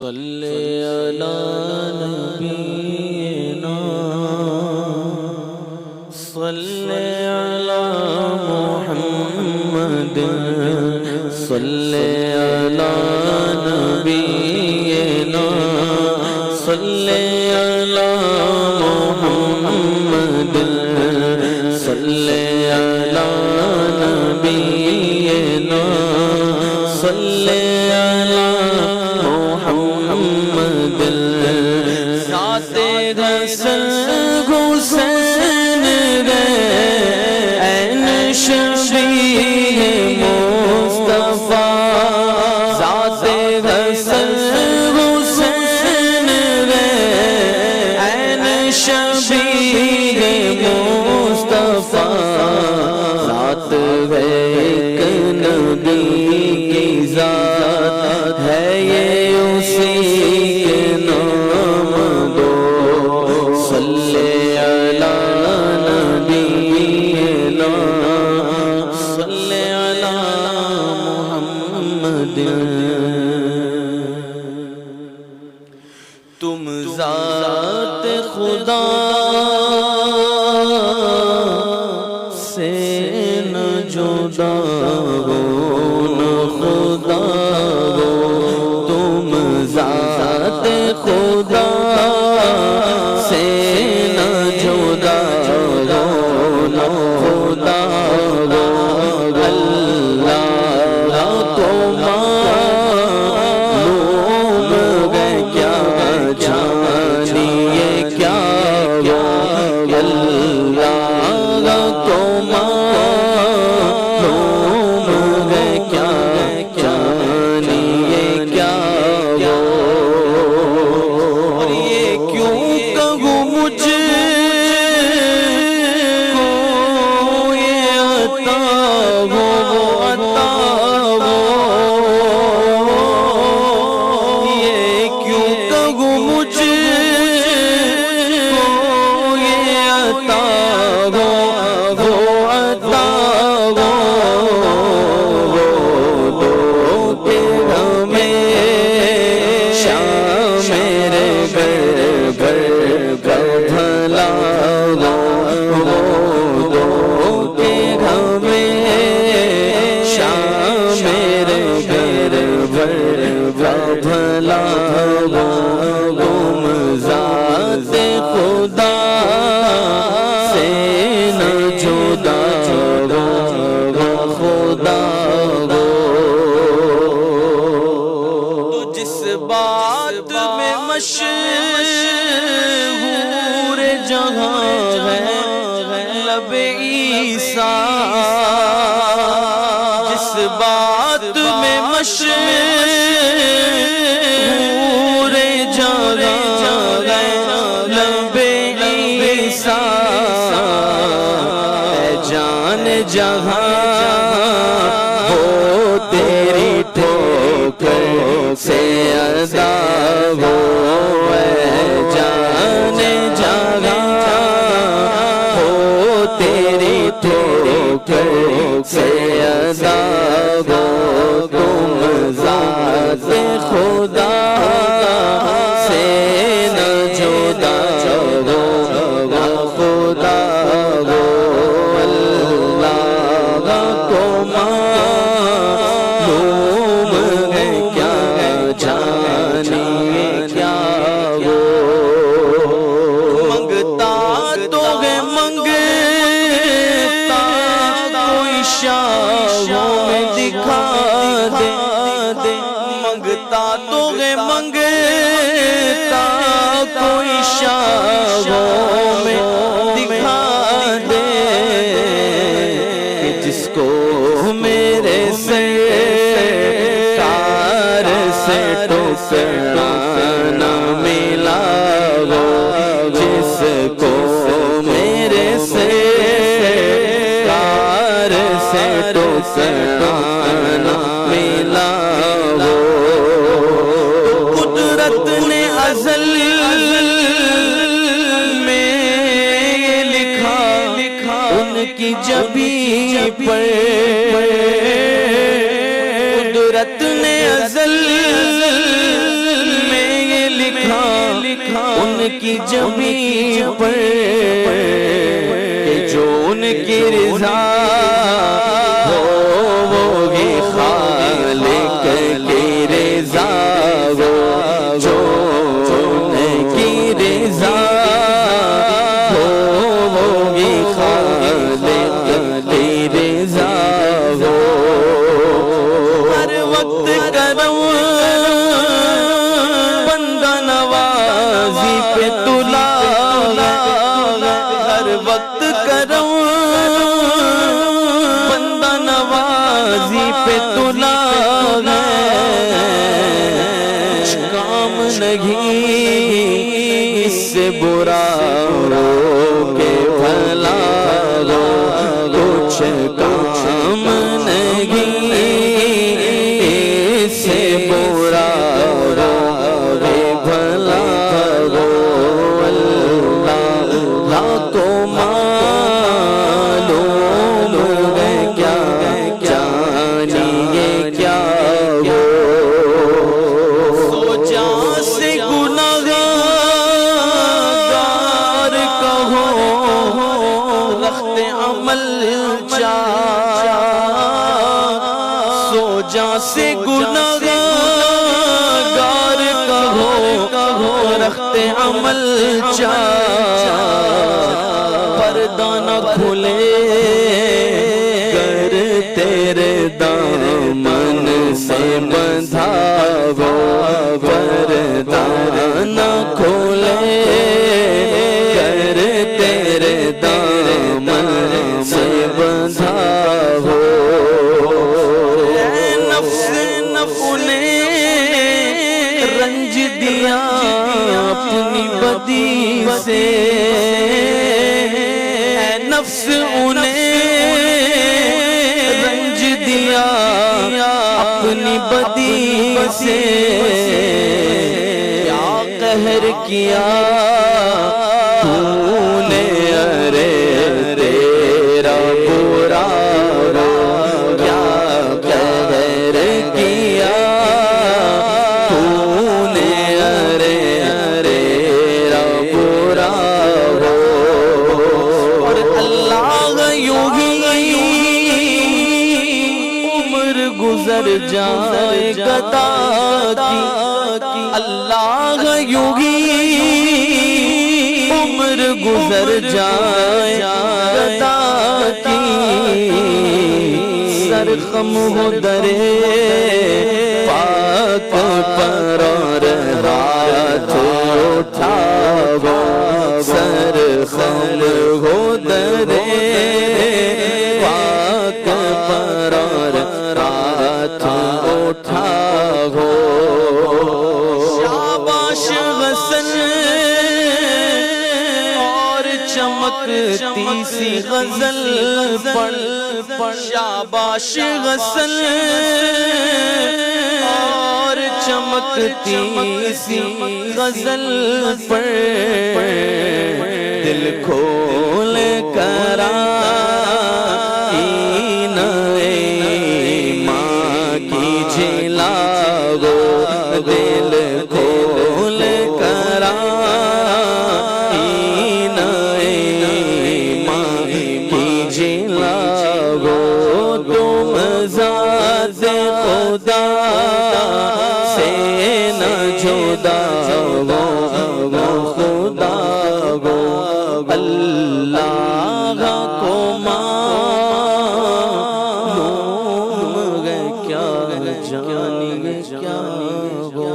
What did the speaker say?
صلی علی نبینا صلی علی محمد صلی علی نبینا صلی علی محمد صلی علی نبینا صلی علی محمد ذات حسن حسین عین شبیہ مصطفیٰ ذات حسن حسین عین شبیہ مصطفیٰ ذات ہے ایک نبی کی ذات ہے یہ اسی کے نام دو صلی علی نبینا صلی علی محمد تم ذات خدا سے نہ جدا ہو نہ خدا ہو تم ذات خدا سے نہ جدا ہو نہ خدا ہو اللہ تو معلوم ہے کیا جانیے کیا ہو اللہ تو معلوم ہے کیا جانیے کیا ہو اور یہ کیوں کہوں مجھ کو یہ عطا ہو عطا ہو یہ کیوں کہوں مجھ کو یہ عطا ہو عطا ہو دو کہ ہمیشہ میرے گھر بھلا ہو دو کہ ہمیشہ میرے گھر بھلا ہو تم ذات خدا سے نہ جدا ہو خدا ہو تو جس بات میں مشہور جہاں ہے لب عیسیٰ جس بات میں مشہور جہاں ہے لب عیسیٰ اے جان جہاں ہو تیری ٹھوکر سے ادا ہو اے جان جہاں ہو تیری ٹھوکر سے ادا ہو تم ذات خدا سے نہ جدا ہو خدا ہو اللہ کو معلوم ہے کیا جانیے کیا ہو منگتا تو ہے منگتا کوئی شاہوں میں دکھا دے منگتا تو ہے منگتا کوئی شاہوں میں دکھا دے کہ جس کو میرے سرکار سے ٹکڑا نہ ملا ہو جس کو میرے سرکار سے ٹکڑا نہ ملا ہو قدرت نے ازل میں لکھا ان کی جبیں پر قدرت نے ازل میں کی جبیں پر کہ جو ان کی رضا ہو وہی خالق کی رضا ہو جو ان کی رضا ہو وہی خالق کی رضا ہو ہر وقت کرم بندہ نوازی پہ تلا ہر وقت کرم بندہ نوازی پہ تلا کچھ کام نہیں اس سے برا ہو کہ بھلا ہو کچھ کام نہیں اس سے برا ہو کہ بھلا ہو اللہ کو معلوم ہے کیا جانیے کیا ہو سوچا سے گناہگار کہو رخت عمل سوچا سے گناہگار کہو رخت عمل پردہ نہ کھلے گر تیرے دامن سے بندھا ہو پردہ نہ کھلے گر تیرے دامن سے بندھا ہو نفس نے رنج دیا اپنی بدی سے نفس انہیں رنج دیا اپنی بدی سے کیا قہر کیا تو نے ارے تیرا برا رو کیا قہر کیا تو نے ارے تیرا برا رو اور اللہ یوں ہی عمر گزر جائے گدا کی اللہ یوں ہی عمر گزر جائے گدا کی سرخم ہو درے پاک پر اور ہاتھ اٹھاؤ سرخم ہو درے پاک پر اور ہاتھ اٹھاؤ شاباش غسل اور چمکتی سی غزل پڑھ شاباش غسل اور چمکتی سی غزل پڑھ دل کھول کر ماں کی جھلاؤ دل کھول کر ماں کی جھلاؤ تم ذات خدا سے نہ جدا ہو خدا ہو اللہ کو معلوم ہے کیا جانیے کیا ہو